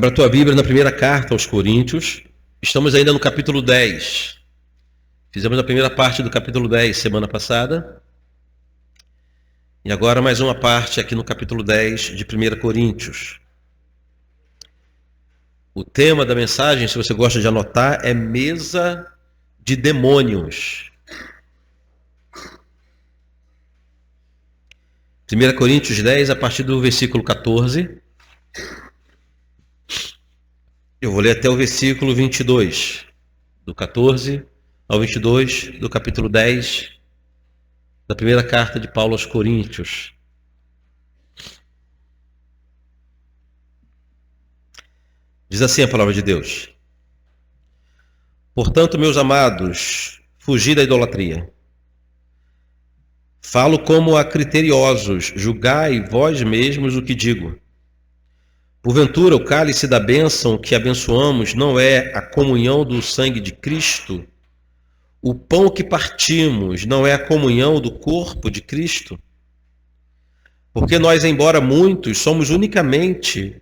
Abra a tua Bíblia na primeira carta aos Coríntios. Estamos ainda no capítulo 10. Fizemos a primeira parte do capítulo 10 semana passada. E agora mais uma parte aqui no capítulo 10 de 1 Coríntios. O tema da mensagem, se você gosta de anotar, é mesa de demônios. 1 Coríntios 10, a partir do versículo 14. Eu vou ler até o versículo 22, do 14 ao 22 do capítulo 10 da primeira carta de Paulo aos Coríntios. Diz assim a palavra de Deus: Portanto, meus amados, fugi da idolatria. Falo como a criteriosos, julgai vós mesmos o que digo. Porventura, o cálice da bênção que abençoamos não é a comunhão do sangue de Cristo? O pão que partimos não é a comunhão do corpo de Cristo? Porque nós, embora muitos, somos unicamente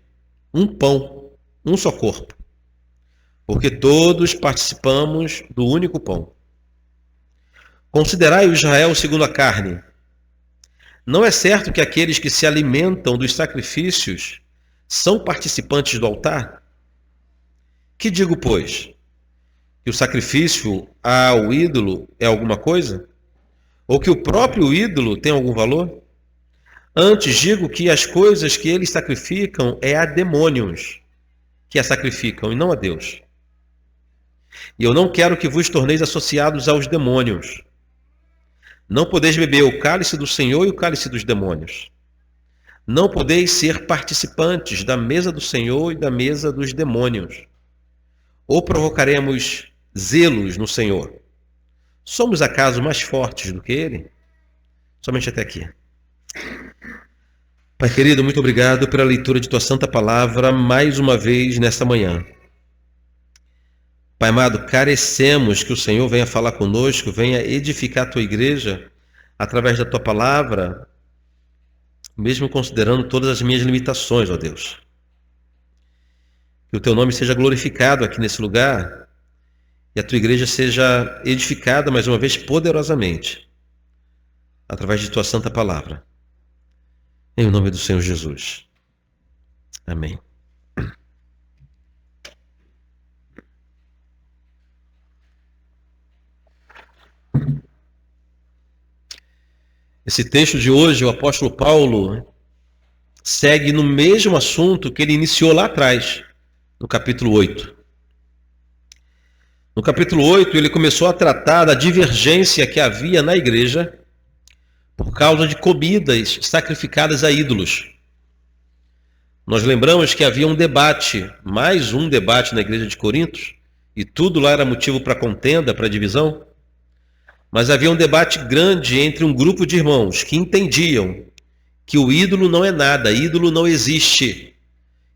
um pão, um só corpo. Porque todos participamos do único pão. Considerai o Israel segundo a carne. Não é certo que aqueles que se alimentam dos sacrifícios são participantes do altar? Que digo, pois? Que o sacrifício ao ídolo é alguma coisa? Ou que o próprio ídolo tem algum valor? Antes digo que as coisas que eles sacrificam é a demônios que a sacrificam e não a Deus. E eu não quero que vos torneis associados aos demônios. Não podeis beber o cálice do Senhor e o cálice dos demônios. Não podeis ser participantes da mesa do Senhor e da mesa dos demônios. Ou provocaremos zelos no Senhor? Somos acaso mais fortes do que Ele? Somente até aqui. Pai querido, muito obrigado pela leitura de Tua Santa Palavra mais uma vez nesta manhã. Pai amado, carecemos que o Senhor venha falar conosco, venha edificar a Tua igreja através da Tua Palavra, mesmo considerando todas as minhas limitações, ó Deus. Que o Teu nome seja glorificado aqui nesse lugar e a Tua igreja seja edificada mais uma vez poderosamente através de Tua Santa Palavra. Em nome do Senhor Jesus. Amém. Esse texto de hoje, o apóstolo Paulo segue no mesmo assunto que ele iniciou lá atrás, no capítulo 8. No capítulo 8, ele começou a tratar da divergência que havia na igreja por causa de comidas sacrificadas a ídolos. Nós lembramos que havia um debate, mais um debate na igreja de Corinto, e tudo lá era motivo para contenda, para divisão. Mas havia um debate grande entre um grupo de irmãos que entendiam que o ídolo não é nada, ídolo não existe.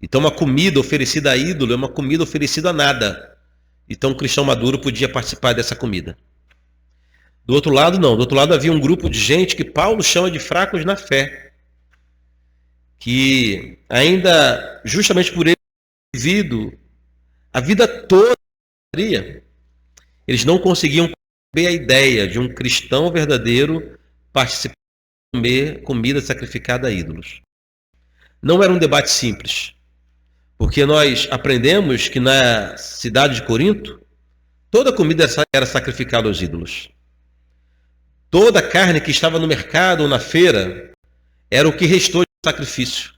Então uma comida oferecida a ídolo é uma comida oferecida a nada. Então um cristão maduro podia participar dessa comida. Do outro lado não, do outro lado havia um grupo de gente que Paulo chama de fracos na fé. Que ainda, justamente por ele ter vivido a vida toda, eles não conseguiam a ideia de um cristão verdadeiro participar de comer comida sacrificada a ídolos. Não era um debate simples, porque nós aprendemos que na cidade de Corinto, toda comida era sacrificada aos ídolos. Toda a carne que estava no mercado ou na feira era o que restou de sacrifício.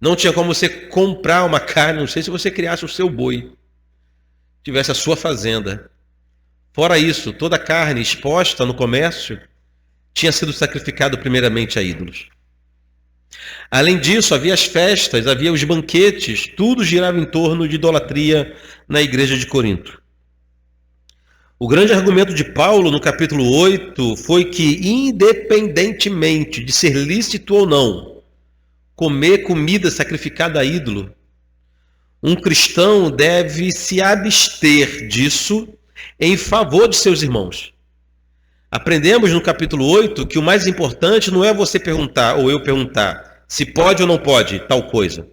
Não tinha como você comprar uma carne, não sei se você criasse o seu boi, tivesse a sua fazenda. Fora isso, toda a carne exposta no comércio tinha sido sacrificada primeiramente a ídolos. Além disso, havia as festas, havia os banquetes, tudo girava em torno de idolatria na igreja de Corinto. O grande argumento de Paulo no capítulo 8 foi que, independentemente de ser lícito ou não comer comida sacrificada a ídolo, um cristão deve se abster disso em favor de seus irmãos. Aprendemos no capítulo 8 que o mais importante não é você perguntar ou eu perguntar se pode ou não pode tal coisa.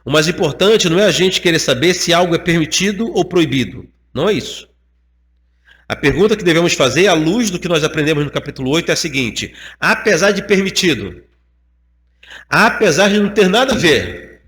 O mais importante não é a gente querer saber se algo é permitido ou proibido. Não é isso. A pergunta que devemos fazer, à luz do que nós aprendemos no capítulo 8, é a seguinte: apesar de permitido, apesar de não ter nada a ver,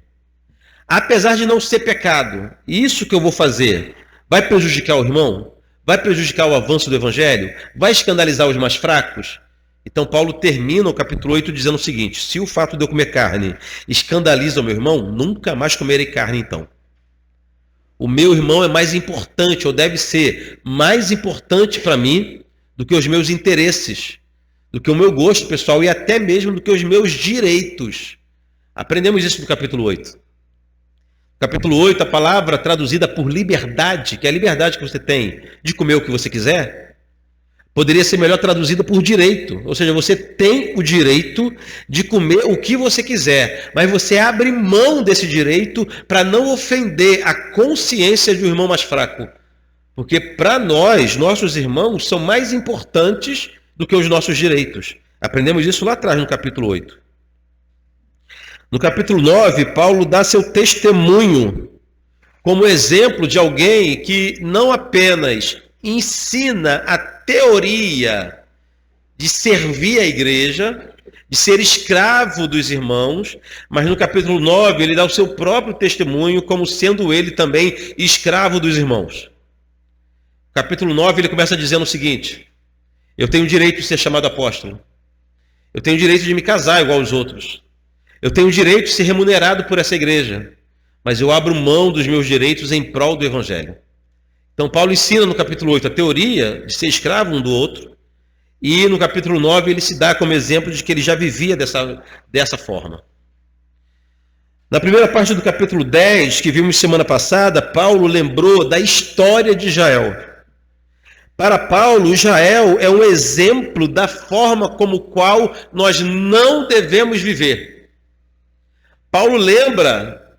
apesar de não ser pecado, isso que eu vou fazer vai prejudicar o irmão? Vai prejudicar o avanço do evangelho? Vai escandalizar os mais fracos? Então Paulo termina o capítulo 8 dizendo o seguinte: se o fato de eu comer carne escandaliza o meu irmão, nunca mais comerei carne então. O meu irmão é mais importante, ou deve ser mais importante para mim do que os meus interesses, do que o meu gosto pessoal e até mesmo do que os meus direitos. Aprendemos isso no capítulo 8. Capítulo 8, a palavra traduzida por liberdade, que é a liberdade que você tem de comer o que você quiser, poderia ser melhor traduzida por direito. Ou seja, você tem o direito de comer o que você quiser, mas você abre mão desse direito para não ofender a consciência de um irmão mais fraco. Porque para nós, nossos irmãos são mais importantes do que os nossos direitos. Aprendemos isso lá atrás no capítulo 8. No capítulo 9, Paulo dá seu testemunho como exemplo de alguém que não apenas ensina a teoria de servir a igreja, de ser escravo dos irmãos, mas no capítulo 9 ele dá o seu próprio testemunho como sendo ele também escravo dos irmãos. No capítulo 9 ele começa dizendo o seguinte: eu tenho o direito de ser chamado apóstolo, eu tenho o direito de me casar igual aos outros, eu tenho o direito de ser remunerado por essa igreja, mas eu abro mão dos meus direitos em prol do evangelho. Então Paulo ensina no capítulo 8 a teoria de ser escravo um do outro, e no capítulo 9 ele se dá como exemplo de que ele já vivia dessa forma. Na primeira parte do capítulo 10, que vimos semana passada, Paulo lembrou da história de Israel. Para Paulo, Israel é um exemplo da forma como qual nós não devemos viver. Paulo lembra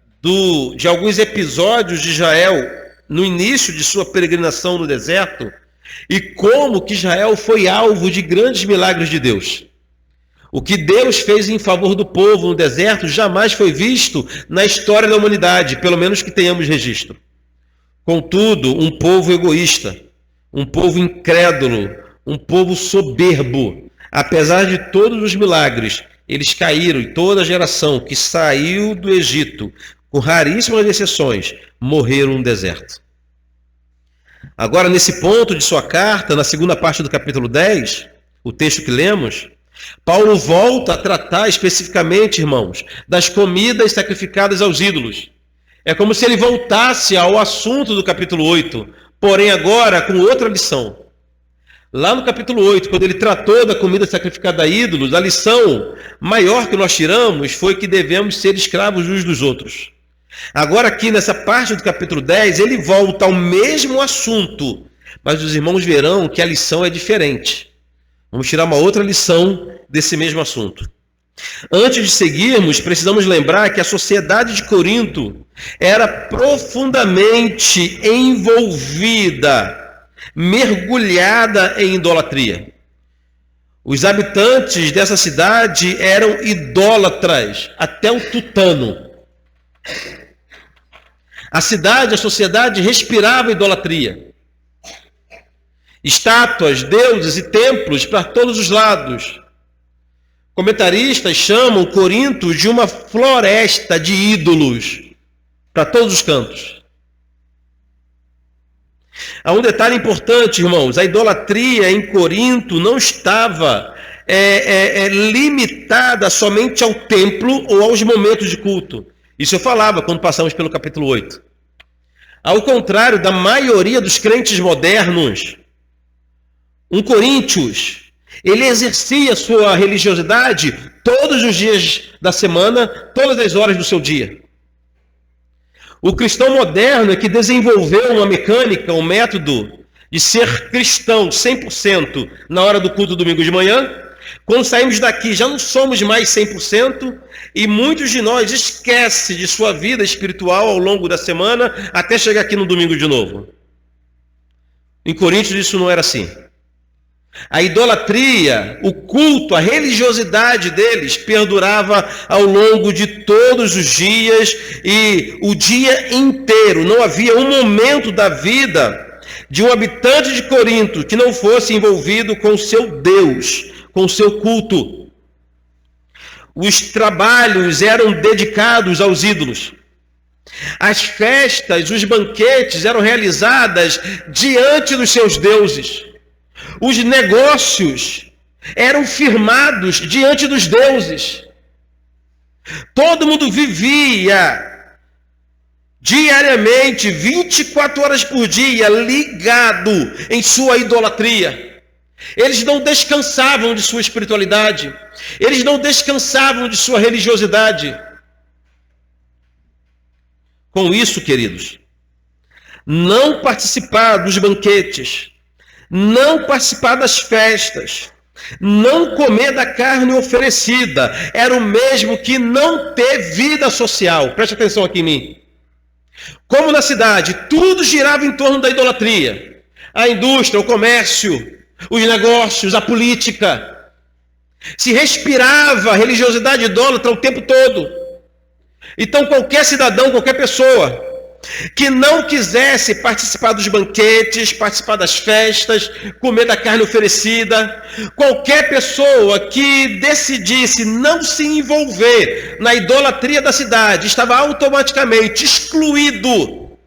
de alguns episódios de Israel no início de sua peregrinação no deserto e como que Israel foi alvo de grandes milagres de Deus. O que Deus fez em favor do povo no deserto jamais foi visto na história da humanidade, pelo menos que tenhamos registro. Contudo, um povo egoísta, um povo incrédulo, um povo soberbo, apesar de todos os milagres, eles caíram, e toda a geração que saiu do Egito, com raríssimas exceções, morreram no deserto. Agora, nesse ponto de sua carta, na segunda parte do capítulo 10, o texto que lemos, Paulo volta a tratar especificamente, irmãos, das comidas sacrificadas aos ídolos. É como se ele voltasse ao assunto do capítulo 8, porém agora com outra lição. Lá no capítulo 8, quando ele tratou da comida sacrificada a ídolos, a lição maior que nós tiramos foi que devemos ser escravos uns dos outros. Agora aqui nessa parte do capítulo 10, ele volta ao mesmo assunto, mas os irmãos verão que a lição é diferente. Vamos tirar uma outra lição desse mesmo assunto. Antes de seguirmos, precisamos lembrar que a sociedade de Corinto era profundamente envolvida, mergulhada em idolatria. Os habitantes dessa cidade eram idólatras até o tutano. A cidade, a sociedade respirava idolatria. Estátuas, deuses e templos para todos os lados. Comentaristas chamam Corinto de uma floresta de ídolos para todos os cantos. Há um detalhe importante, irmãos: a idolatria em Corinto não estava limitada somente ao templo ou aos momentos de culto. Isso eu falava quando passamos pelo capítulo 8. Ao contrário da maioria dos crentes modernos, um coríntios, ele exercia sua religiosidade todos os dias da semana, todas as horas do seu dia. O cristão moderno é que desenvolveu uma mecânica, um método de ser cristão 100% na hora do culto domingo de manhã. Quando saímos daqui já não somos mais 100% e muitos de nós esquecem de sua vida espiritual ao longo da semana até chegar aqui no domingo de novo. Em Coríntios isso não era assim. A idolatria, o culto, a religiosidade deles perdurava ao longo de todos os dias e o dia inteiro. Não havia um momento da vida de um habitante de Corinto que não fosse envolvido com o seu Deus, com o seu culto. Os trabalhos eram dedicados aos ídolos. As festas, os banquetes eram realizadas diante dos seus deuses. Os negócios eram firmados diante dos deuses. Todo mundo vivia diariamente, 24 horas por dia, ligado em sua idolatria. Eles não descansavam de sua espiritualidade. Eles não descansavam de sua religiosidade. Com isso, queridos, não participar dos banquetes, não participar das festas, não comer da carne oferecida, era o mesmo que não ter vida social. Preste atenção aqui em mim. Como na cidade, tudo girava em torno da idolatria. A indústria, o comércio, os negócios, a política. Se respirava a religiosidade idólatra o tempo todo. Então qualquer cidadão, qualquer pessoa que não quisesse participar dos banquetes, participar das festas, comer da carne oferecida, qualquer pessoa que decidisse não se envolver na idolatria da cidade, estava automaticamente excluído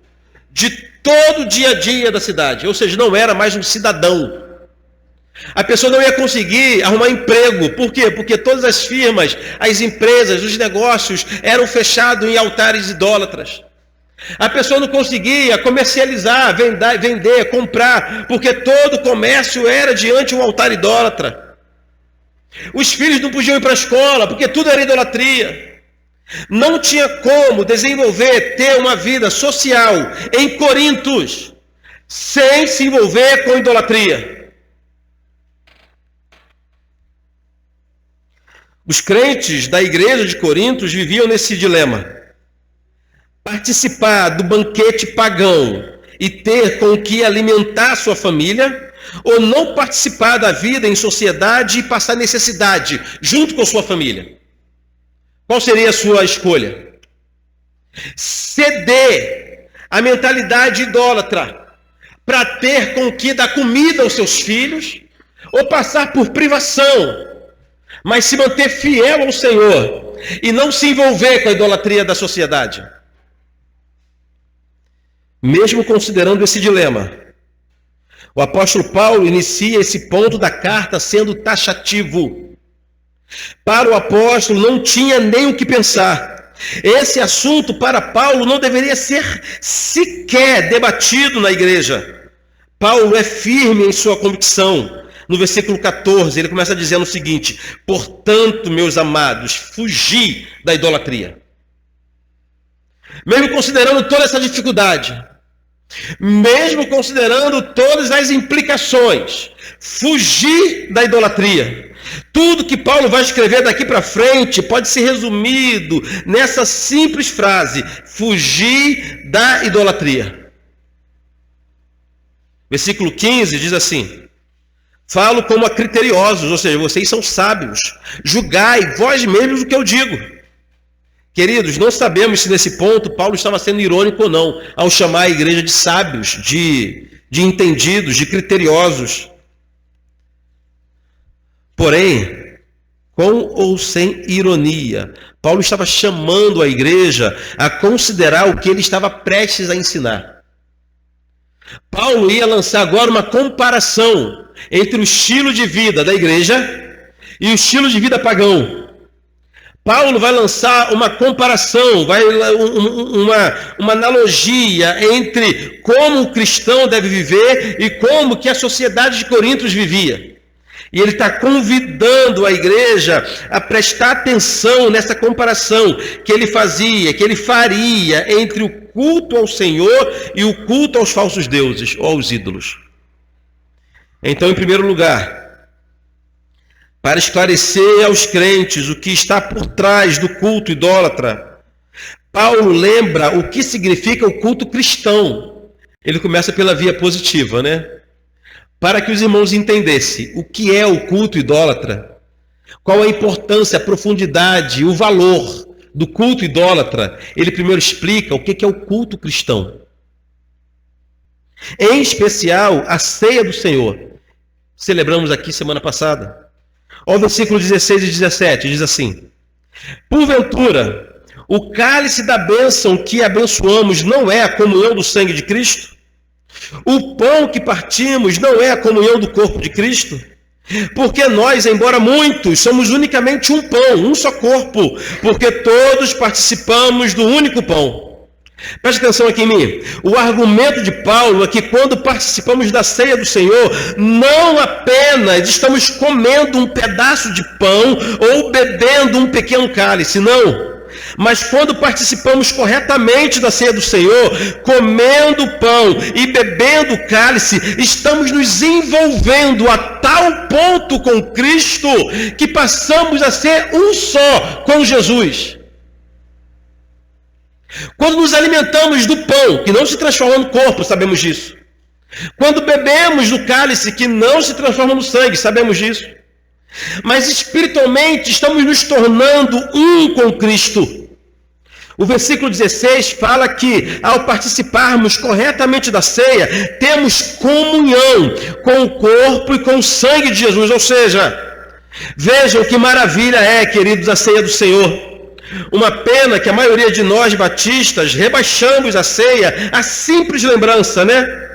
de todo o dia a dia da cidade, ou seja, não era mais um cidadão. A pessoa não ia conseguir arrumar emprego. Por quê? Porque todas as firmas, as empresas, os negócios eram fechados em altares idólatras. A pessoa não conseguia comercializar, vender, comprar, porque todo comércio era diante de um altar idólatra. Os filhos não podiam ir para a escola, porque tudo era idolatria. Não tinha como desenvolver, ter uma vida social em Corintos, sem se envolver com idolatria. Os crentes da igreja de Corintos viviam nesse dilema. Participar do banquete pagão e ter com o que alimentar sua família, ou não participar da vida em sociedade e passar necessidade junto com sua família. Qual seria a sua escolha? Ceder à mentalidade idólatra para ter com o que dar comida aos seus filhos, ou passar por privação, mas se manter fiel ao Senhor e não se envolver com a idolatria da sociedade. Mesmo considerando esse dilema, o apóstolo Paulo inicia esse ponto da carta sendo taxativo. Para o apóstolo não tinha nem o que pensar. Esse assunto para Paulo não deveria ser sequer debatido na igreja. Paulo é firme em sua convicção. No versículo 14, ele começa dizendo o seguinte: portanto, meus amados, fugi da idolatria. Mesmo considerando toda essa dificuldade, mesmo considerando todas as implicações, fugir da idolatria. Tudo que Paulo vai escrever daqui para frente pode ser resumido nessa simples frase: fugir da idolatria. Versículo 15 diz assim: falo como a criteriosos, ou seja, vocês são sábios, julgai vós mesmos o que eu digo. Queridos, não sabemos se nesse ponto Paulo estava sendo irônico ou não, ao chamar a igreja de sábios, de entendidos, de criteriosos. Porém, com ou sem ironia, Paulo estava chamando a igreja a considerar o que ele estava prestes a ensinar. Paulo ia lançar agora uma comparação entre o estilo de vida da igreja e o estilo de vida pagão. Paulo vai lançar uma comparação, uma analogia entre como o cristão deve viver e como que a sociedade de Corinto vivia. E ele está convidando a igreja a prestar atenção nessa comparação que ele fazia, que ele faria entre o culto ao Senhor e o culto aos falsos deuses ou aos ídolos. Então, em primeiro lugar, para esclarecer aos crentes o que está por trás do culto idólatra, Paulo lembra o que significa o culto cristão. Ele começa pela via positiva, né? para que os irmãos entendessem o que é o culto idólatra, qual a importância, a profundidade, o valor do culto idólatra, ele primeiro explica o que é o culto cristão. Em especial, a ceia do Senhor. Celebramos aqui semana passada. Olha o versículo 16 e 17, diz assim: porventura, o cálice da bênção que abençoamos não é a comunhão do sangue de Cristo? O pão que partimos não é a comunhão do corpo de Cristo? Porque nós, embora muitos, somos unicamente um pão, um só corpo, porque todos participamos do único pão. Preste atenção aqui em mim. O argumento de Paulo é que quando participamos da ceia do Senhor, não apenas estamos comendo um pedaço de pão ou bebendo um pequeno cálice, não. Mas quando participamos corretamente da ceia do Senhor, comendo o pão e bebendo o cálice, estamos nos envolvendo a tal ponto com Cristo que passamos a ser um só com Jesus. Quando nos alimentamos do pão, que não se transforma no corpo, sabemos disso. Quando bebemos do cálice, que não se transforma no sangue, sabemos disso. Mas espiritualmente estamos nos tornando um com Cristo. O versículo 16 fala que ao participarmos corretamente da ceia, temos comunhão com o corpo e com o sangue de Jesus. Ou seja, vejam que maravilha é, queridos, a ceia do Senhor. Uma pena que a maioria de nós batistas rebaixamos a ceia a simples lembrança, né?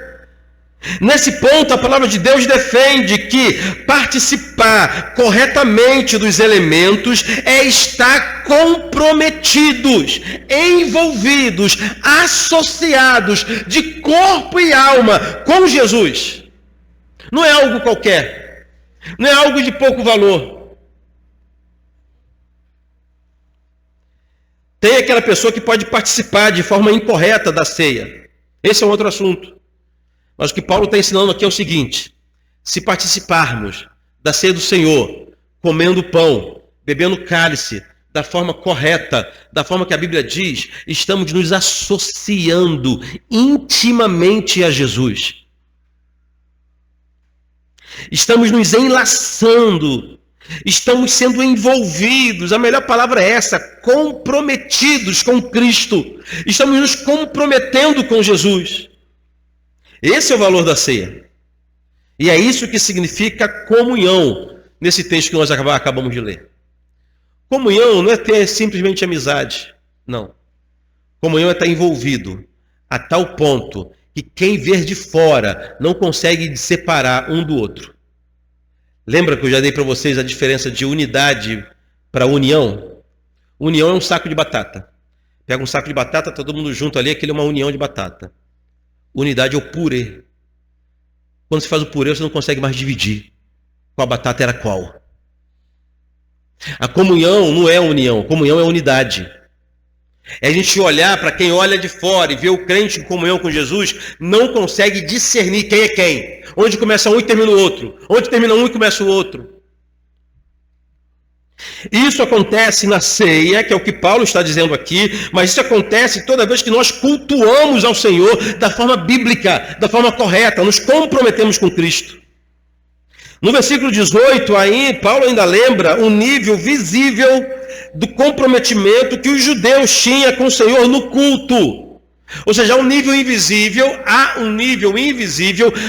Nesse ponto, a palavra de Deus defende que participar corretamente dos elementos é estar comprometidos, envolvidos, associados de corpo e alma com Jesus. Não é algo qualquer, não é algo de pouco valor. Tem aquela pessoa que pode participar de forma incorreta da ceia. Esse é um outro assunto. Mas o que Paulo está ensinando aqui é o seguinte: se participarmos da ceia do Senhor, comendo pão, bebendo cálice, da forma correta, da forma que a Bíblia diz, estamos nos associando intimamente a Jesus. Estamos nos enlaçando, estamos sendo envolvidos, a melhor palavra é essa, comprometidos com Cristo. Estamos nos comprometendo com Jesus. Esse é o valor da ceia. E é isso que significa comunhão, nesse texto que nós acabamos de ler. Comunhão não é ter simplesmente amizade, não. Comunhão é estar envolvido a tal ponto que quem vê de fora não consegue separar um do outro. Lembra que eu já dei para vocês a diferença de unidade para união? União é um saco de batata. Pega um saco de batata, todo mundo junto ali, aquilo é uma união de batata. Unidade é o purê. Quando você faz o purê, você não consegue mais dividir qual batata era qual. A comunhão não é união, comunhão é unidade. É a gente olhar para quem olha de fora e vê o crente em comunhão com Jesus, não consegue discernir quem é quem. Onde começa um e termina o outro. Onde termina um e começa o outro. Isso acontece na ceia, que é o que Paulo está dizendo aqui, mas isso acontece toda vez que nós cultuamos ao Senhor da forma bíblica, da forma correta, nos comprometemos com Cristo. No versículo 18, aí, Paulo ainda lembra o nível visível do comprometimento que os judeus tinham com o Senhor no culto. Ou seja, há um nível invisível,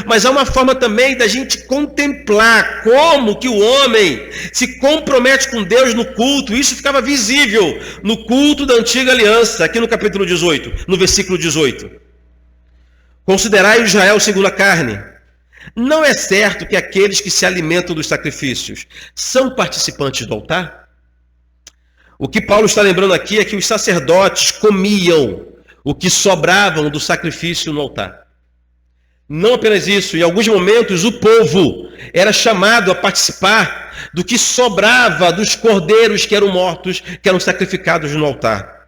mas há uma forma também da gente contemplar como que o homem se compromete com Deus no culto. Isso ficava visível no culto da antiga aliança, aqui no capítulo 18, no versículo 18. Considerai Israel segundo a carne. Não é certo que aqueles que se alimentam dos sacrifícios são participantes do altar? O que Paulo está lembrando aqui é que os sacerdotes comiam o que sobravam do sacrifício no altar. Não apenas isso, em alguns momentos o povo era chamado a participar do que sobrava dos cordeiros que eram mortos, que eram sacrificados no altar.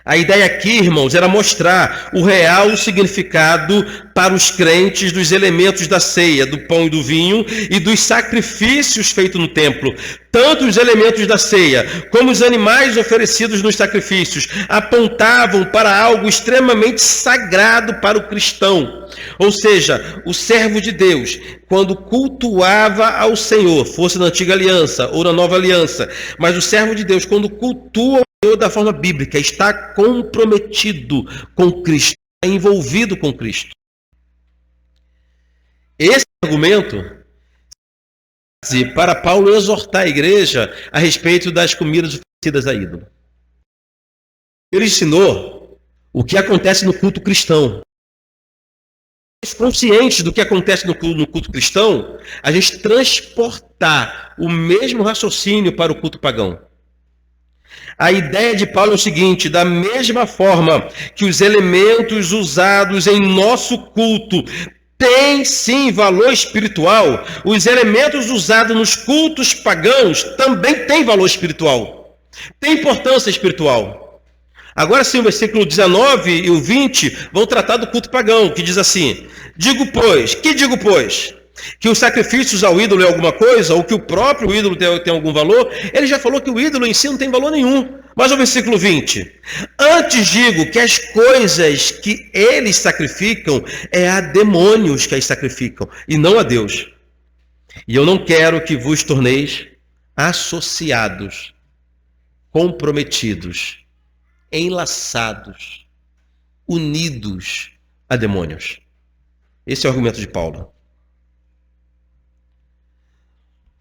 A ideia aqui, irmãos, era mostrar o real significado para os crentes dos elementos da ceia, do pão e do vinho e dos sacrifícios feitos no templo. Tanto os elementos da ceia como os animais oferecidos nos sacrifícios apontavam para algo extremamente sagrado para o cristão. Ou seja, o servo de Deus, quando cultuava ao Senhor, fosse na antiga aliança ou na nova aliança, mas o servo de Deus, quando cultua da forma bíblica, está comprometido com Cristo, está envolvido com Cristo. Esse argumento para Paulo exortar a igreja a respeito das comidas oferecidas a ídolo. Ele ensinou o que acontece no culto cristão. Conscientes do que acontece no culto cristão, a gente transportar o mesmo raciocínio para o culto pagão. A ideia de Paulo é o seguinte: da mesma forma que os elementos usados em nosso culto têm sim valor espiritual, os elementos usados nos cultos pagãos também têm valor espiritual, têm importância espiritual. Agora sim, o versículo 19 e o 20 vão tratar do culto pagão, que diz assim: digo, pois? Que os sacrifícios ao ídolo é alguma coisa, ou que o próprio ídolo tem algum valor? Ele já falou que o ídolo em si não tem valor nenhum. Mas o versículo 20: antes digo que as coisas que eles sacrificam é a demônios que as sacrificam, e não a Deus. E eu não quero que vos torneis associados, comprometidos, enlaçados, unidos a demônios. Esse é o argumento de Paulo.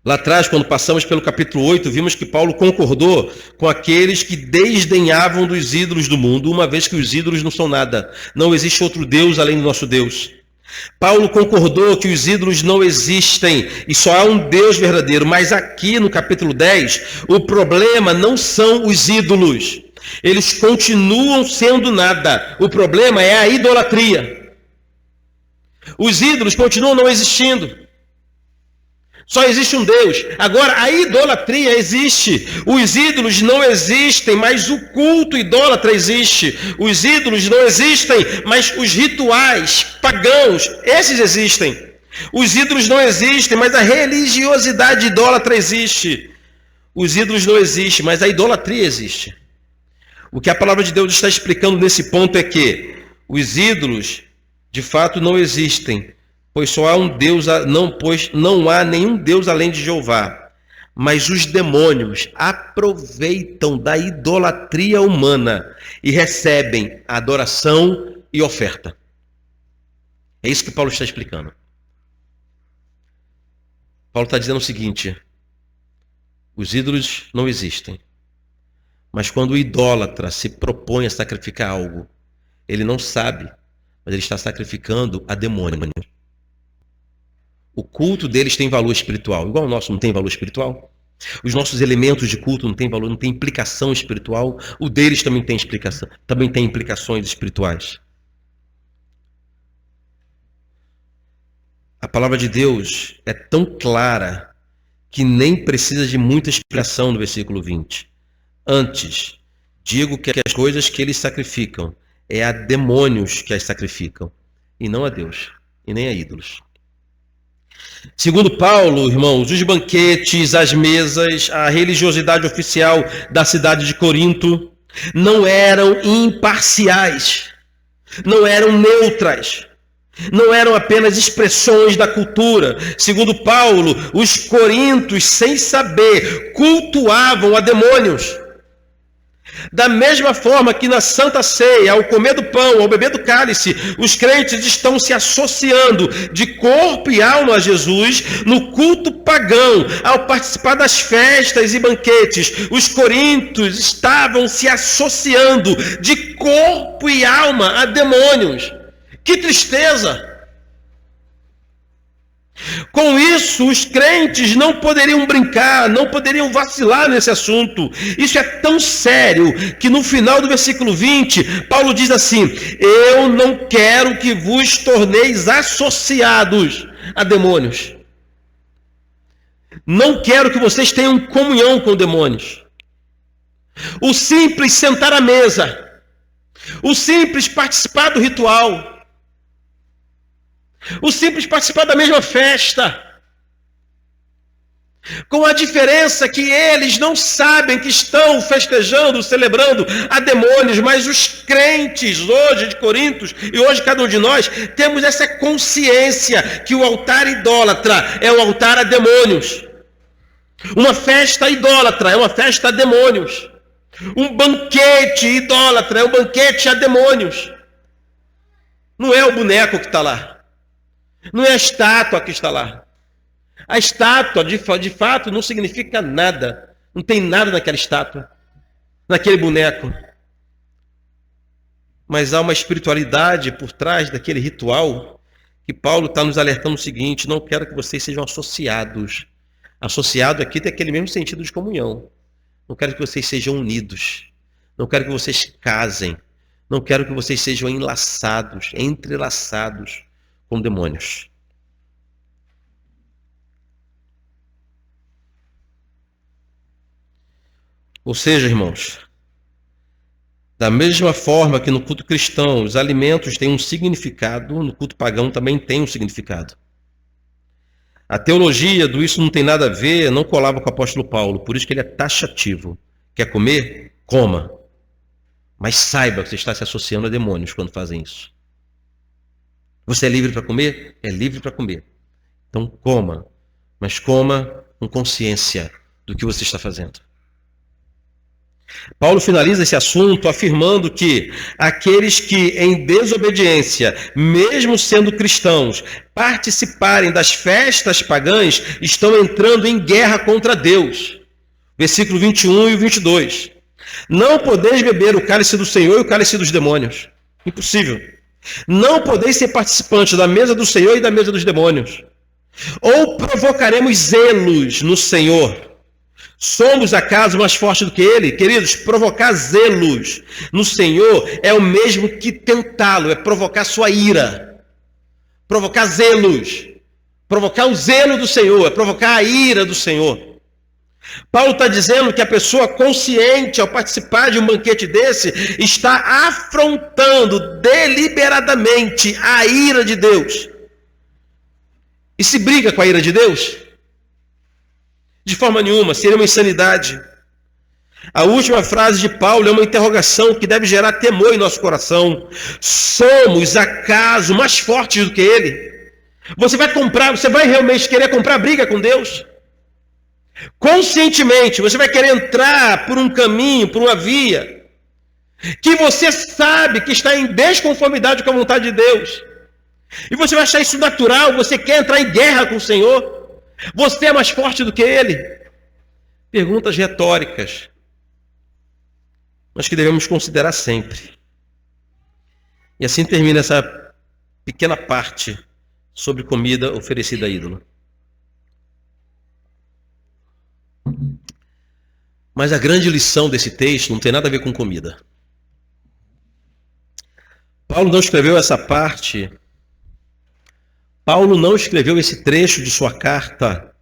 Lá atrás, quando passamos pelo capítulo 8, vimos que Paulo concordou com aqueles que desdenhavam dos ídolos do mundo, uma vez que os ídolos não são nada. Não existe outro Deus além do nosso Deus. Paulo concordou que os ídolos não existem e só há um Deus verdadeiro. Mas aqui no capítulo 10, o problema não são os ídolos. Eles continuam sendo nada. O problema é a idolatria. Os ídolos continuam não existindo. Só existe um Deus. Agora, a idolatria existe. Os ídolos não existem, mas o culto idólatra existe. Os ídolos não existem, mas os rituais pagãos, esses existem. Os ídolos não existem, mas a religiosidade idólatra existe. Os ídolos não existem, mas a idolatria existe. O que a palavra de Deus está explicando nesse ponto é que os ídolos, de fato, não existem. Pois só há um Deus, pois não há nenhum Deus além de Jeová. Mas os demônios aproveitam da idolatria humana e recebem adoração e oferta. É isso que Paulo está explicando. Paulo está dizendo o seguinte: os ídolos não existem. Mas quando o idólatra se propõe a sacrificar algo, ele não sabe, mas ele está sacrificando a demônio. O culto deles tem valor espiritual, igual o nosso não tem valor espiritual. Os nossos elementos de culto não têm valor, não tem implicação espiritual. O deles também tem explicação, também tem implicações espirituais. A palavra de Deus é tão clara que nem precisa de muita explicação no versículo 20. Antes, digo que as coisas que eles sacrificam é a demônios que as sacrificam, e não a Deus, e nem a ídolos. Segundo Paulo, irmãos, os banquetes, as mesas, a religiosidade oficial da cidade de Corinto não eram imparciais, não eram neutras, não eram apenas expressões da cultura. Segundo Paulo, os coríntios, sem saber, cultuavam a demônios. Da mesma forma que na Santa Ceia, ao comer do pão, ao beber do cálice, os crentes estão se associando de corpo e alma a Jesus. No culto pagão, ao participar das festas e banquetes, os coríntios estavam se associando de corpo e alma a demônios. Que tristeza! Com isso, os crentes não poderiam brincar, não poderiam vacilar nesse assunto. Isso é tão sério que no final do versículo 20, Paulo diz assim: eu não quero que vos torneis associados a demônios. Não quero que vocês tenham comunhão com demônios. O simples sentar à mesa, O simples participar do ritual. O simples participar da mesma festa. Com a diferença que eles não sabem que estão festejando, celebrando a demônios, mas os crentes hoje de Corintos, e hoje cada um de nós, temos essa consciência que o altar idólatra é o altar a demônios. Uma festa idólatra é uma festa a demônios. Um banquete idólatra é um banquete a demônios. Não é o boneco que está lá. Não é a estátua que está lá. A estátua, de fato, não significa nada. Não tem nada naquela estátua, naquele boneco. Mas há uma espiritualidade por trás daquele ritual que Paulo está nos alertando o seguinte: não quero que vocês sejam associados. Associado aqui tem aquele mesmo sentido de comunhão. Não quero que vocês sejam unidos. Não quero que vocês casem. Não quero que vocês sejam enlaçados, entrelaçados com demônios. Ou seja, irmãos, da mesma forma que no culto cristão os alimentos têm um significado, no culto pagão também tem um significado. A teologia do isso não tem nada a ver não colava com o apóstolo Paulo, por isso que ele é taxativo. Quer comer? Coma. Mas saiba que você está se associando a demônios quando fazem isso. Você é livre para comer? É livre para comer. Então coma, mas coma com consciência do que você está fazendo. Paulo finaliza esse assunto afirmando que aqueles que em desobediência, mesmo sendo cristãos, participarem das festas pagãs, estão entrando em guerra contra Deus. Versículo 21 e 22. Não podeis beber o cálice do Senhor e o cálice dos demônios. Impossível. Não podeis ser participantes da mesa do Senhor e da mesa dos demônios. Ou provocaremos zelos no Senhor. Somos acaso mais fortes do que ele? Queridos, provocar zelos no Senhor é o mesmo que tentá-lo, é provocar sua ira. Provocar zelos. Provocar o zelo do Senhor, é provocar a ira do Senhor. Paulo está dizendo que a pessoa consciente, ao participar de um banquete desse, está afrontando deliberadamente a ira de Deus. E se briga com a ira de Deus? De forma nenhuma, seria uma insanidade. A última frase de Paulo é uma interrogação que deve gerar temor em nosso coração. Somos acaso mais fortes do que ele? Você vai realmente querer comprar briga com Deus? Conscientemente, você vai querer entrar por um caminho, por uma via, que você sabe que está em desconformidade com a vontade de Deus. E você vai achar isso natural, você quer entrar em guerra com o Senhor? Você é mais forte do que ele? Perguntas retóricas, mas que devemos considerar sempre. E assim termina essa pequena parte sobre comida oferecida a ídolo. Mas a grande lição desse texto não tem nada a ver com comida. Paulo não escreveu essa parte. Paulo não escreveu esse trecho de sua carta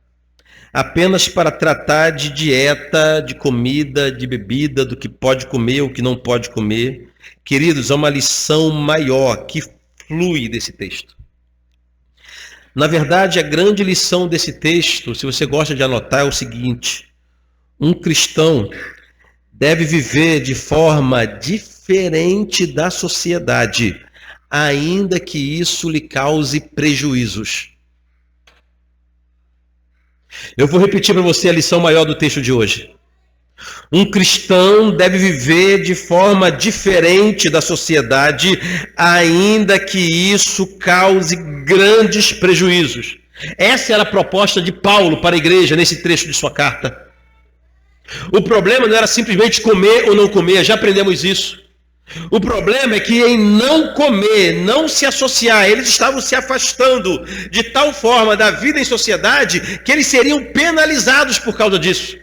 apenas para tratar de dieta, de comida, de bebida, do que pode comer, o que não pode comer. Queridos, há uma lição maior que flui desse texto. Na verdade, a grande lição desse texto, se você gosta de anotar, é o seguinte: um cristão deve viver de forma diferente da sociedade, ainda que isso lhe cause prejuízos. Eu vou repetir para você a lição maior do texto de hoje. Um cristão deve viver de forma diferente da sociedade, ainda que isso cause grandes prejuízos. Essa era a proposta de Paulo para a igreja nesse trecho de sua carta. O problema não era simplesmente comer ou não comer, já aprendemos isso. O problema é que em não comer, não se associar, eles estavam se afastando de tal forma da vida em sociedade que eles seriam penalizados por causa disso.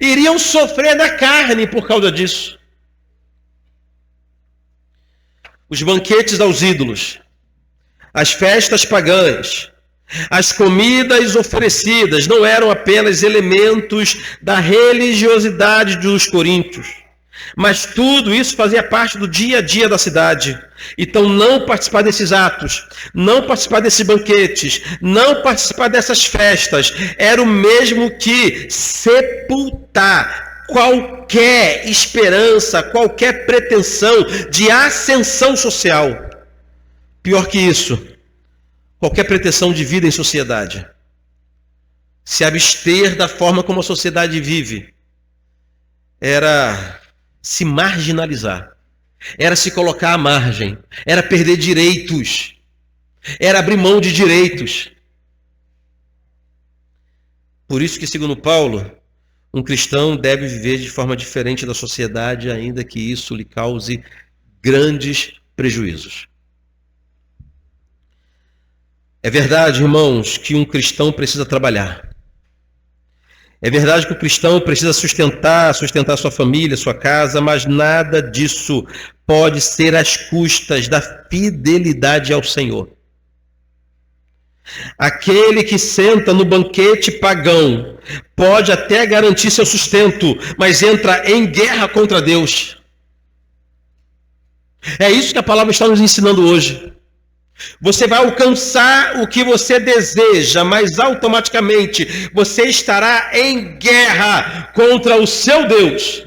Iriam sofrer na carne por causa disso. Os banquetes aos ídolos, as festas pagãs, as comidas oferecidas não eram apenas elementos da religiosidade dos coríntios. Mas tudo isso fazia parte do dia a dia da cidade. Então não participar desses atos, não participar desses banquetes, não participar dessas festas, era o mesmo que sepultar qualquer esperança, qualquer pretensão de ascensão social. Pior que isso, qualquer pretensão de vida em sociedade. Se abster da forma como a sociedade vive era se marginalizar, era se colocar à margem, era perder direitos, era abrir mão de direitos. Por isso que, segundo Paulo, um cristão deve viver de forma diferente da sociedade, ainda que isso lhe cause grandes prejuízos. É verdade, irmãos, que um cristão precisa trabalhar. É verdade que o cristão precisa sustentar sua família, sua casa, mas nada disso pode ser às custas da fidelidade ao Senhor. Aquele que senta no banquete pagão pode até garantir seu sustento, mas entra em guerra contra Deus. É isso que a palavra está nos ensinando hoje. Você vai alcançar o que você deseja, mas automaticamente você estará em guerra contra o seu Deus.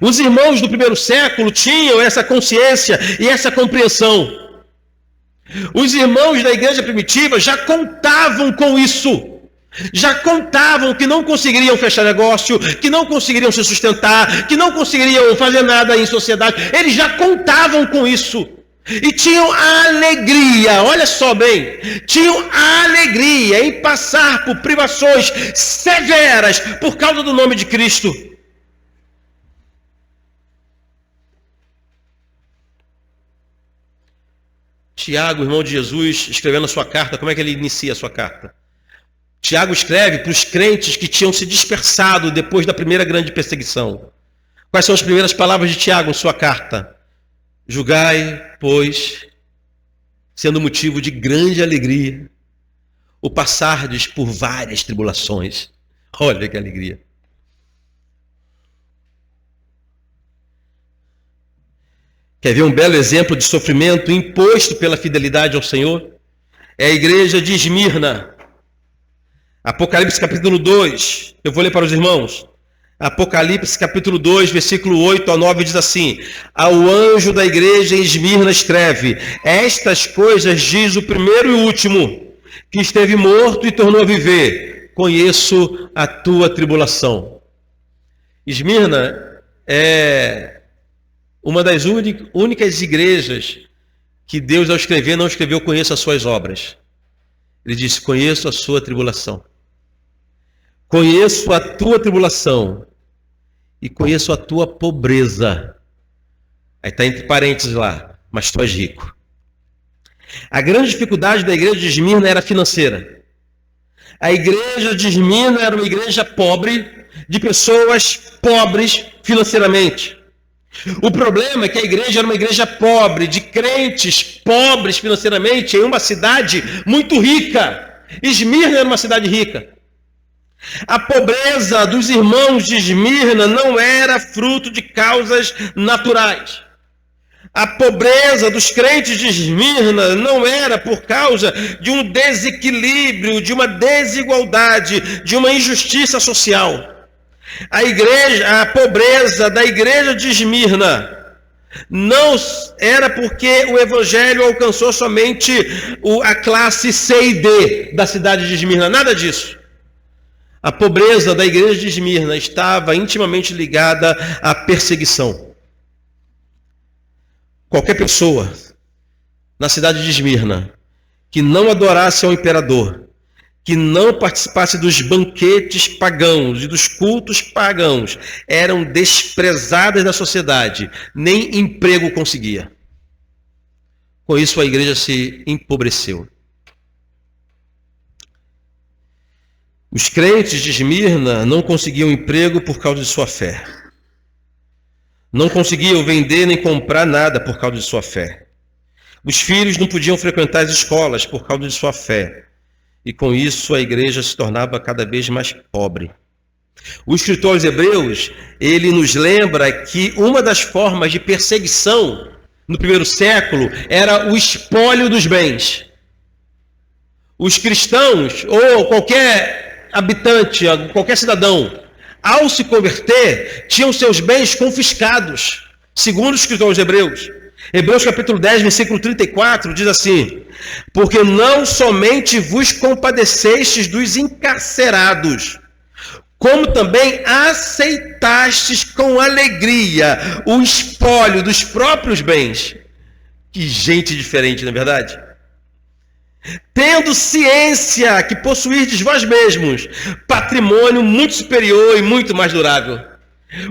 Os irmãos do primeiro século tinham essa consciência e essa compreensão. Os irmãos da igreja primitiva já contavam com isso. Já contavam que não conseguiriam fechar negócio, que não conseguiriam se sustentar, que não conseguiriam fazer nada em sociedade. Eles já contavam com isso. E tinham alegria, olha só bem, tinham alegria em passar por privações severas por causa do nome de Cristo. Tiago, irmão de Jesus, escrevendo a sua carta, como é que ele inicia a sua carta? Tiago escreve para os crentes que tinham se dispersado depois da primeira grande perseguição. Quais são as primeiras palavras de Tiago em sua carta? Julgai, pois, sendo motivo de grande alegria, o passardes por várias tribulações. Olha que alegria. Quer ver um belo exemplo de sofrimento imposto pela fidelidade ao Senhor? É a igreja de Esmirna. Apocalipse capítulo 2, eu vou ler para os irmãos. Apocalipse capítulo 2, versículo 8 a 9 diz assim: ao anjo da igreja em Esmirna escreve: estas coisas diz o primeiro e o último, que esteve morto e tornou a viver. Conheço a tua tribulação. Esmirna é uma das únicas igrejas que Deus, ao escrever, não escreveu conheço as suas obras. Ele disse: conheço a sua tribulação. Conheço a tua tribulação e conheço a tua pobreza. Aí está entre parênteses lá, mas tu és rico. A grande dificuldade da igreja de Esmirna era financeira. A igreja de Esmirna era uma igreja pobre, de pessoas pobres financeiramente. O problema é que a igreja era uma igreja pobre, de crentes pobres financeiramente, em uma cidade muito rica. Esmirna era uma cidade rica. A pobreza dos irmãos de Esmirna não era fruto de causas naturais. A pobreza dos crentes de Esmirna não era por causa de um desequilíbrio, de uma desigualdade, de uma injustiça social. A pobreza da igreja de Esmirna não era porque o evangelho alcançou somente a classe C e D da cidade de Esmirna, nada disso. A pobreza da igreja de Esmirna estava intimamente ligada à perseguição. Qualquer pessoa na cidade de Esmirna que não adorasse ao imperador, que não participasse dos banquetes pagãos e dos cultos pagãos, eram desprezadas da sociedade, nem emprego conseguia. Com isso a igreja se empobreceu. Os crentes de Esmirna não conseguiam emprego por causa de sua fé. Não conseguiam vender nem comprar nada por causa de sua fé. Os filhos não podiam frequentar as escolas por causa de sua fé. E com isso a igreja se tornava cada vez mais pobre. O escritor aos Hebreus, ele nos lembra que uma das formas de perseguição no primeiro século era o espólio dos bens. Os cristãos, ou qualquer habitante, qualquer cidadão, ao se converter, tinham seus bens confiscados, segundo o escritor aos Hebreus. Hebreus capítulo 10, versículo 34, diz assim: porque não somente vos compadecestes dos encarcerados, como também aceitastes com alegria o espólio dos próprios bens. Que gente diferente, não é verdade? Tendo ciência que possuirdes vós mesmos patrimônio muito superior e muito mais durável.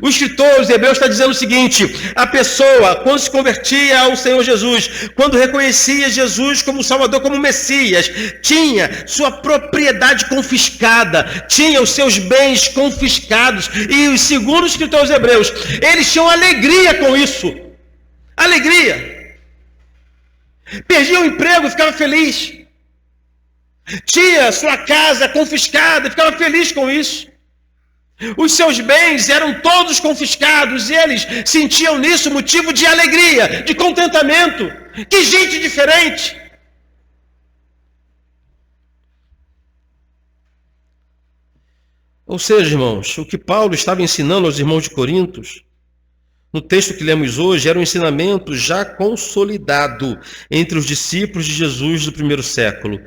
O escritor aos Hebreus está dizendo o seguinte: a pessoa, quando se convertia ao Senhor Jesus, quando reconhecia Jesus como Salvador, como Messias, tinha sua propriedade confiscada, tinha os seus bens confiscados, e segundo o escritor aos Hebreus, eles tinham alegria com isso. Alegria. Perdia o emprego, ficava feliz. Tinha sua casa confiscada, ficava feliz com isso. Os seus bens eram todos confiscados e eles sentiam nisso motivo de alegria, de contentamento. Que gente diferente! Ou seja, irmãos, o que Paulo estava ensinando aos irmãos de Corinto, no texto que lemos hoje, era um ensinamento já consolidado entre os discípulos de Jesus do primeiro século.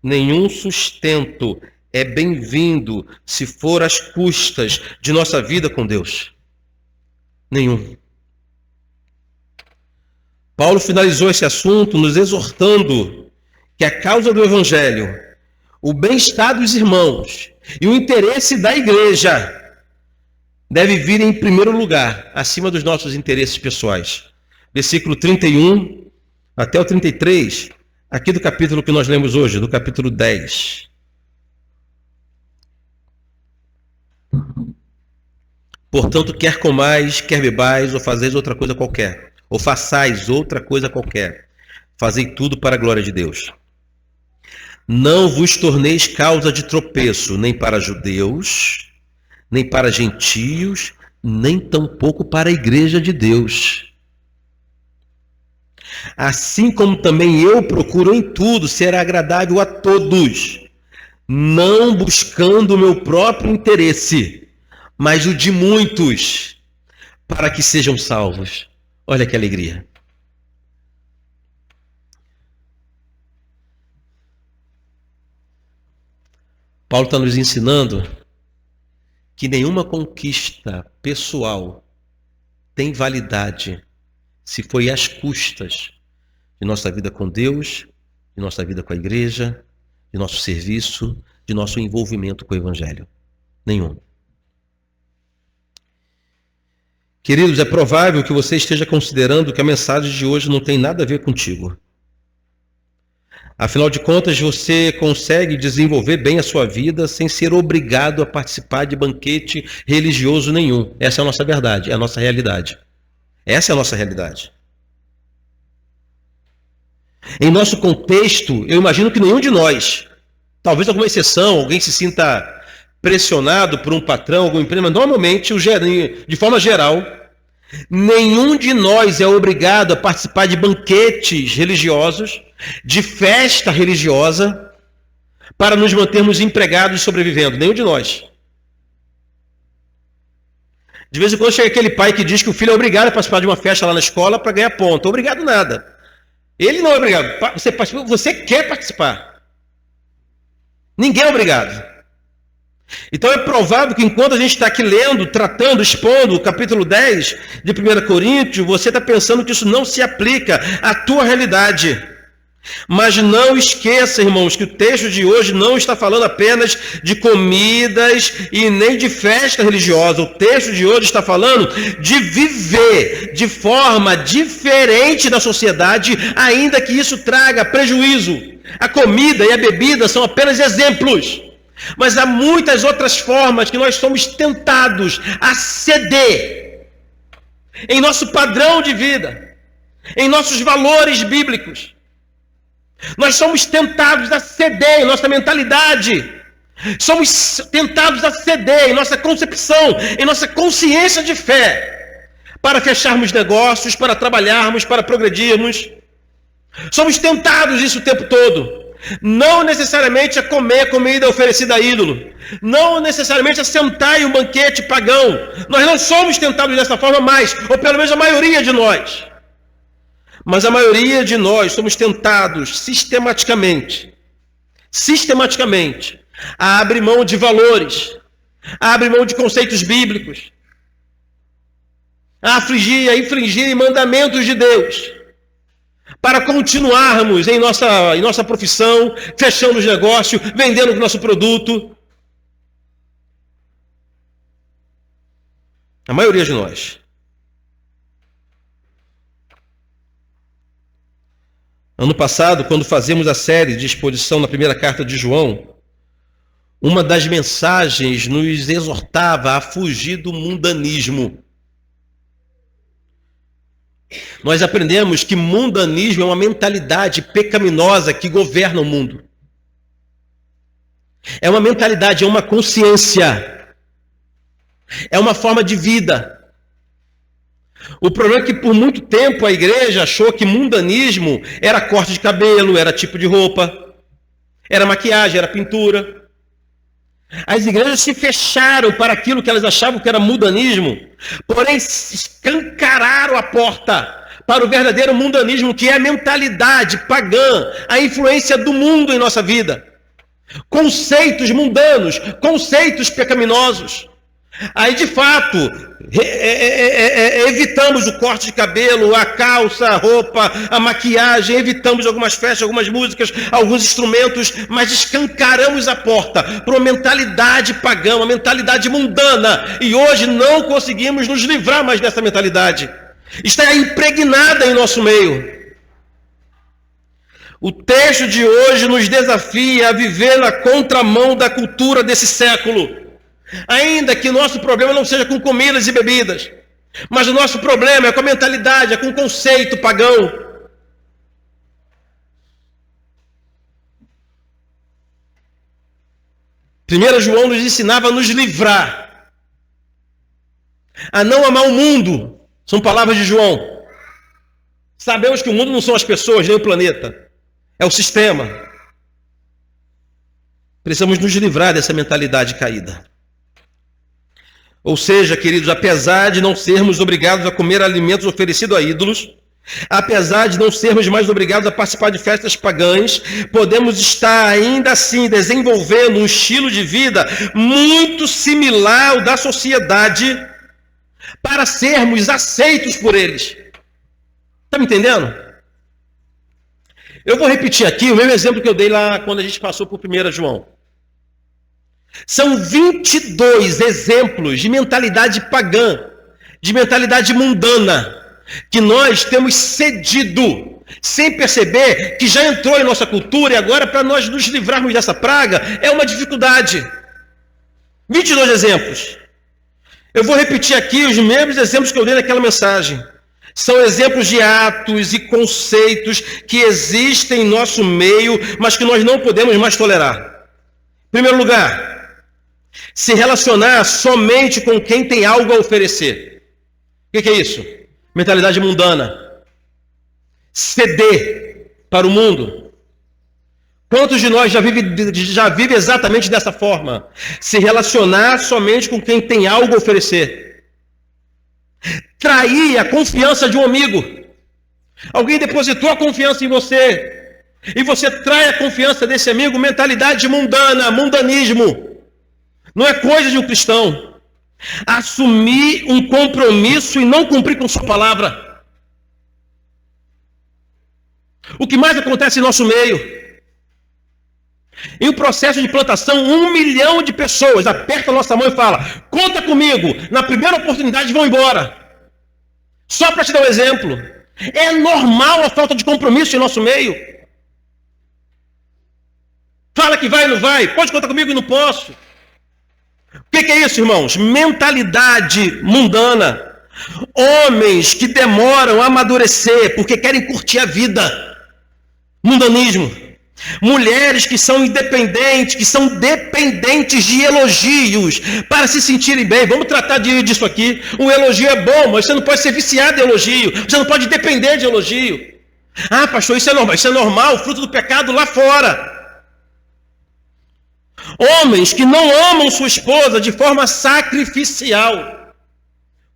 Nenhum sustento é bem-vindo se for às custas de nossa vida com Deus. Nenhum. Paulo finalizou esse assunto nos exortando que a causa do Evangelho, o bem-estar dos irmãos e o interesse da igreja deve vir em primeiro lugar, acima dos nossos interesses pessoais. Versículo 31 até o 33, aqui do capítulo que nós lemos hoje, do capítulo 10. Portanto, quer comais, quer bebais, ou fazeis outra coisa qualquer, ou façais outra coisa qualquer, fazei tudo para a glória de Deus. Não vos torneis causa de tropeço, nem para judeus, nem para gentios, nem tampouco para a igreja de Deus. Assim como também eu procuro em tudo ser agradável a todos, não buscando o meu próprio interesse, mas o de muitos, para que sejam salvos. Olha que alegria. Paulo está nos ensinando que nenhuma conquista pessoal tem validade se foi às custas de nossa vida com Deus, de nossa vida com a igreja, de nosso serviço, de nosso envolvimento com o Evangelho. Nenhum. Queridos, é provável que você esteja considerando que a mensagem de hoje não tem nada a ver contigo. Afinal de contas, você consegue desenvolver bem a sua vida sem ser obrigado a participar de banquete religioso nenhum. Essa é a nossa verdade, é a nossa realidade. Essa é a nossa realidade. Em nosso contexto, eu imagino que nenhum de nós, talvez alguma exceção, alguém se sinta pressionado por um patrão, algum emprego, mas normalmente, de forma geral, nenhum de nós é obrigado a participar de banquetes religiosos, de festa religiosa, para nos mantermos empregados e sobrevivendo. Nenhum de nós. De vez em quando chega aquele pai que diz que o filho é obrigado a participar de uma festa lá na escola para ganhar ponto. Obrigado nada. Ele não é obrigado. Você quer participar. Ninguém é obrigado. Então é provável que enquanto a gente está aqui lendo, tratando, expondo o capítulo 10 de 1 Coríntios, você está pensando que isso não se aplica à tua realidade. Mas não esqueça, irmãos, que o texto de hoje não está falando apenas de comidas e nem de festa religiosa. O texto de hoje está falando de viver de forma diferente da sociedade, ainda que isso traga prejuízo. A comida e a bebida são apenas exemplos. Mas há muitas outras formas que nós somos tentados a ceder em nosso padrão de vida, em nossos valores bíblicos. Nós somos tentados a ceder em nossa mentalidade Somos tentados a ceder em nossa concepção, em nossa consciência de fé, para fecharmos negócios, para trabalharmos, para progredirmos. Somos tentados isso o tempo todo. Não necessariamente a comer comida oferecida a ídolo. Não necessariamente a sentar em um banquete pagão. Nós não somos tentados dessa forma mais, ou pelo menos a maioria de nós. Mas a maioria de nós somos tentados sistematicamente, a abrir mão de valores, a abrir mão de conceitos bíblicos, a infringir mandamentos de Deus, para continuarmos em nossa profissão, fechando os negócios, vendendo o nosso produto. A maioria de nós. Ano passado, quando fazíamos a série de exposição na primeira carta de João, uma das mensagens nos exortava a fugir do mundanismo. Nós aprendemos que mundanismo é uma mentalidade pecaminosa que governa o mundo. É uma mentalidade, é uma consciência. É uma forma de vida. O problema é que por muito tempo a igreja achou que mundanismo era corte de cabelo, era tipo de roupa, era maquiagem, era pintura. As igrejas se fecharam para aquilo que elas achavam que era mundanismo, porém escancararam a porta para o verdadeiro mundanismo, que é a mentalidade pagã, a influência do mundo em nossa vida. Conceitos mundanos, conceitos pecaminosos. Aí, de fato, evitamos o corte de cabelo, a calça, a roupa, a maquiagem, evitamos algumas festas, algumas músicas, alguns instrumentos, mas escancaramos a porta para uma mentalidade pagã, uma mentalidade mundana. E hoje não conseguimos nos livrar mais dessa mentalidade. Está impregnada em nosso meio. O texto de hoje nos desafia a viver na contramão da cultura desse século. Ainda que nosso problema não seja com comidas e bebidas, mas o nosso problema é com a mentalidade, é com o conceito pagão. Primeiro João nos ensinava a nos livrar, a não amar o mundo. São palavras de João. Sabemos que o mundo não são as pessoas, nem o planeta, é o sistema. Precisamos nos livrar dessa mentalidade caída. Ou seja, queridos, apesar de não sermos obrigados a comer alimentos oferecidos a ídolos, apesar de não sermos mais obrigados a participar de festas pagãs, podemos estar ainda assim desenvolvendo um estilo de vida muito similar ao da sociedade para sermos aceitos por eles. Está me entendendo? Eu vou repetir aqui o mesmo exemplo que eu dei lá quando a gente passou por 1 João. São 22 exemplos de mentalidade pagã, de mentalidade mundana, que nós temos cedido, sem perceber que já entrou em nossa cultura, e agora para nós nos livrarmos dessa praga é uma dificuldade. 22 exemplos. Eu vou repetir aqui os mesmos exemplos que eu dei naquela mensagem. São exemplos de atos e conceitos que existem em nosso meio, mas que nós não podemos mais tolerar. Em primeiro lugar, se relacionar somente com quem tem algo a oferecer. O que é isso? Mentalidade mundana. Ceder para o mundo. Quantos de nós já vive exatamente dessa forma? Se relacionar somente com quem tem algo a oferecer. Trair a confiança de um amigo. Alguém depositou a confiança em você, e você trai a confiança desse amigo. Mentalidade mundana, mundanismo. Não é coisa de um cristão. Assumir um compromisso e não cumprir com sua palavra. O que mais acontece em nosso meio? Em um processo de plantação, 1 milhão de pessoas apertam a nossa mão e falam: conta comigo, na primeira oportunidade vão embora. Só para te dar um exemplo. É normal a falta de compromisso em nosso meio. Fala que vai e não vai, pode contar comigo e não posso. O que é isso, irmãos? Mentalidade mundana. Homens que demoram a amadurecer porque querem curtir a vida. Mundanismo. Mulheres que são independentes, que são dependentes de elogios para se sentirem bem. Vamos tratar disso aqui. Um elogio é bom, mas você não pode ser viciado em elogio. Você não pode depender de elogio. Ah, pastor, isso é normal, fruto do pecado lá fora. Homens que não amam sua esposa de forma sacrificial.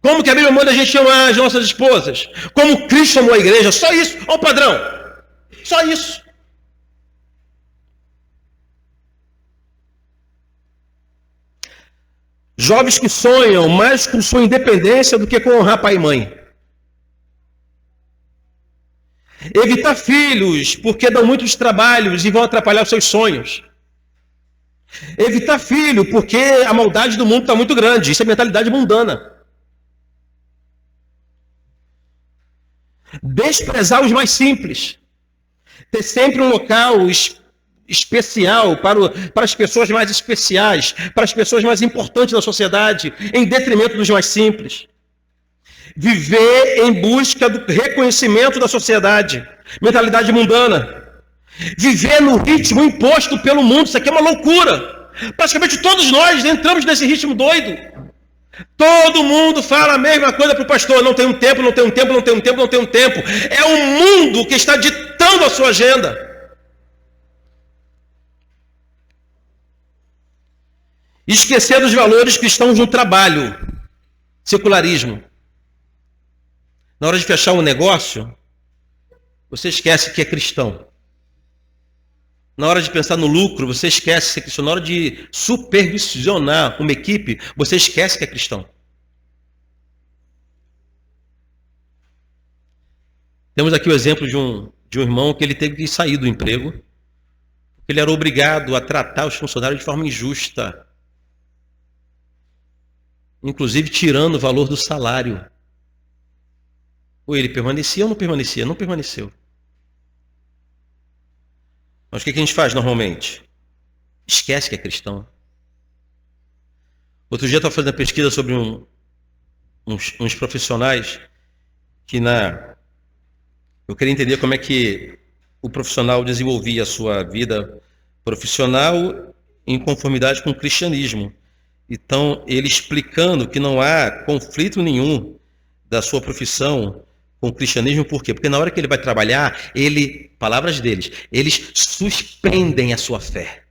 Como que a Bíblia manda a gente amar as nossas esposas? Como Cristo amou a igreja. Só isso. Olha o padrão. Só isso. Jovens que sonham mais com sua independência do que com honrar pai e mãe. Evitar filhos porque dão muitos trabalhos e vão atrapalhar os seus sonhos. Evitar filho porque a maldade do mundo está muito grande. Isso é mentalidade mundana. Desprezar os mais simples. Ter sempre um local especial para as pessoas mais especiais, para as pessoas mais importantes da sociedade, em detrimento dos mais simples. Viver em busca do reconhecimento da sociedade, mentalidade mundana. Viver no ritmo imposto pelo mundo, isso aqui é uma loucura. Praticamente todos nós entramos nesse ritmo doido. Todo mundo fala a mesma coisa para o pastor, não tem um tempo, não tem um tempo, não tem um tempo, não tem um tempo. É o mundo que está ditando a sua agenda. Esquecer dos valores cristãos no trabalho, secularismo. Na hora de fechar um negócio, você esquece que é cristão. Na hora de pensar no lucro, você esquece que é cristão. Na hora de supervisionar uma equipe, você esquece que é cristão. Temos aqui o exemplo de um irmão que ele teve que sair do emprego, porque ele era obrigado a tratar os funcionários de forma injusta, inclusive tirando o valor do salário. Ou ele permanecia ou não permanecia? Não permaneceu. Mas o que a gente faz normalmente? Esquece que é cristão. Outro dia eu estava fazendo uma pesquisa sobre uns profissionais que eu queria entender como é que o profissional desenvolvia a sua vida profissional em conformidade com o cristianismo. Então, ele explicando que não há conflito nenhum da sua profissão com o cristianismo, por quê? Porque na hora que ele vai trabalhar, palavras deles, eles suspendem a sua fé.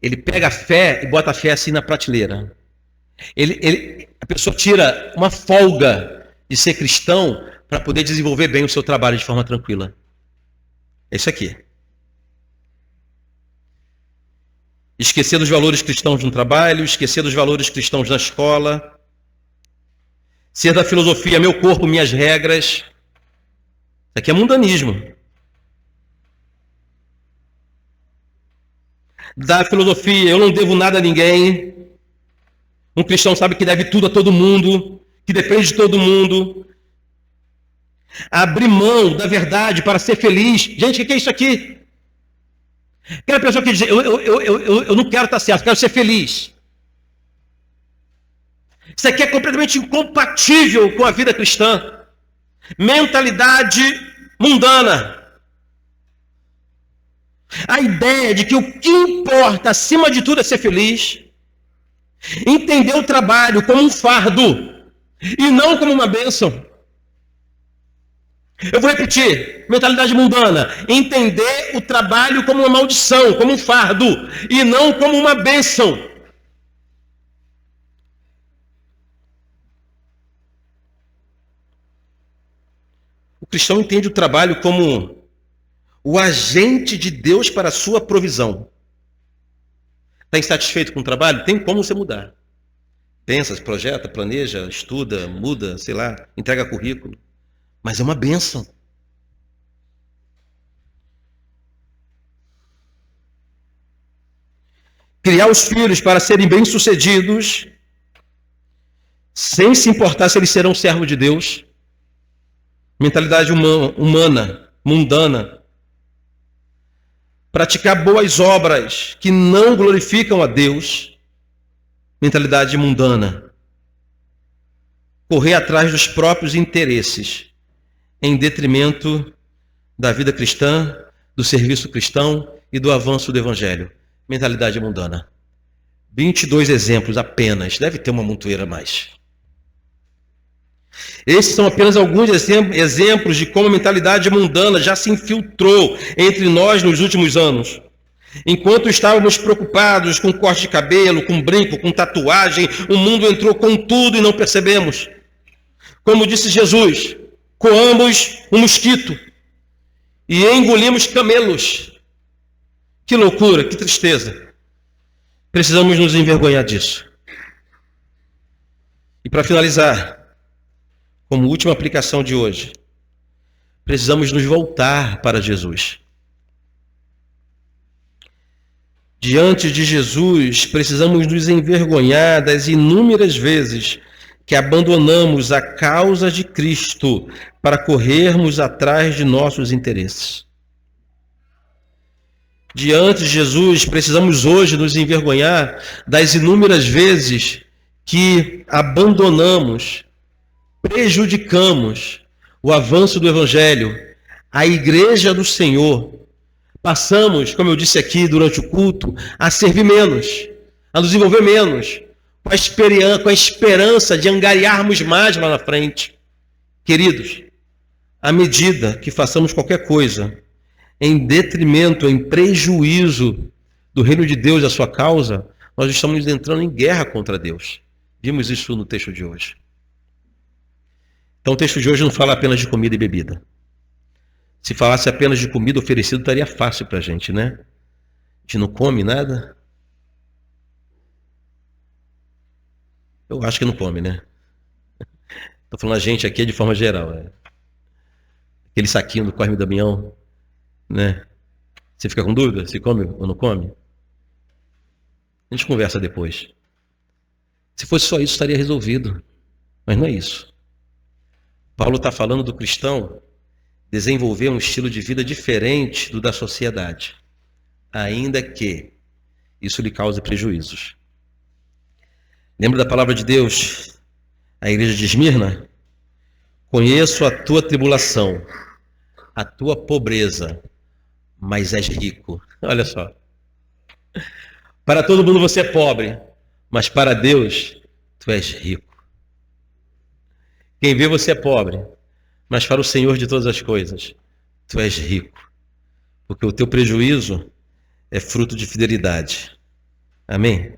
Ele pega a fé e bota a fé assim na prateleira. A pessoa tira uma folga de ser cristão para poder desenvolver bem o seu trabalho de forma tranquila. É isso aqui. Esquecer dos valores cristãos no trabalho, esquecer dos valores cristãos na escola. Ser da filosofia, meu corpo, minhas regras. Isso aqui é mundanismo. Da filosofia, eu não devo nada a ninguém. Um cristão sabe que deve tudo a todo mundo, que depende de todo mundo. Abrir mão da verdade para ser feliz. Gente, o que é isso aqui? Aquela pessoa que diz, eu não quero estar certo, eu quero ser feliz. Isso aqui é completamente incompatível com a vida cristã. Mentalidade mundana. A ideia de que o que importa acima de tudo é ser feliz. Entender o trabalho como um fardo e não como uma bênção. Eu vou repetir, mentalidade mundana. Entender o trabalho como uma maldição, como um fardo e não como uma bênção. O cristão entende o trabalho como o agente de Deus para a sua provisão. Está insatisfeito com o trabalho? Tem como você mudar. Pensa, projeta, planeja, estuda, muda, sei lá, entrega currículo. Mas é uma bênção. Criar os filhos para serem bem-sucedidos, sem se importar se eles serão servos de Deus. Mentalidade humana, mundana. Praticar boas obras que não glorificam a Deus. Mentalidade mundana. Correr atrás dos próprios interesses, em detrimento da vida cristã, do serviço cristão e do avanço do evangelho. Mentalidade mundana. 22 exemplos apenas, deve ter uma montoeira a mais. Esses são apenas alguns exemplos de como a mentalidade mundana já se infiltrou entre nós nos últimos anos. Enquanto estávamos preocupados com corte de cabelo, com brinco, com tatuagem, o mundo entrou com tudo e não percebemos. Como disse Jesus, coamos um mosquito e engolimos camelos. Que loucura, que tristeza. Precisamos nos envergonhar disso. E para finalizar, como última aplicação de hoje, precisamos nos voltar para Jesus. Diante de Jesus, precisamos nos envergonhar das inúmeras vezes que abandonamos a causa de Cristo para corrermos atrás de nossos interesses. Diante de Jesus, precisamos hoje nos envergonhar das inúmeras vezes que abandonamos, prejudicamos o avanço do Evangelho, a Igreja do Senhor. Passamos, como eu disse aqui durante o culto, a servir menos, a nos envolver menos, com a esperança de angariarmos mais lá na frente. Queridos, à medida que façamos qualquer coisa em detrimento, em prejuízo do reino de Deus e a sua causa, nós estamos entrando em guerra contra Deus. Vimos isso no texto de hoje. Então o texto de hoje não fala apenas de comida e bebida. Se falasse apenas de comida oferecida, estaria fácil para a gente, né? A gente não come nada. Eu acho que não come, né? Estou falando a gente aqui de forma geral. Aquele saquinho do Corre Damião, né? Você fica com dúvida se come ou não come? A gente conversa depois. Se fosse só isso, estaria resolvido. Mas não é isso. Paulo está falando do cristão desenvolver um estilo de vida diferente do da sociedade, ainda que isso lhe cause prejuízos. Lembra da palavra de Deus? A igreja de Esmirna? Conheço a tua tribulação, a tua pobreza, mas és rico. Olha só. Para todo mundo você é pobre, mas para Deus tu és rico. Quem vê você é pobre, mas para o Senhor de todas as coisas, tu és rico. Porque o teu prejuízo é fruto de fidelidade. Amém?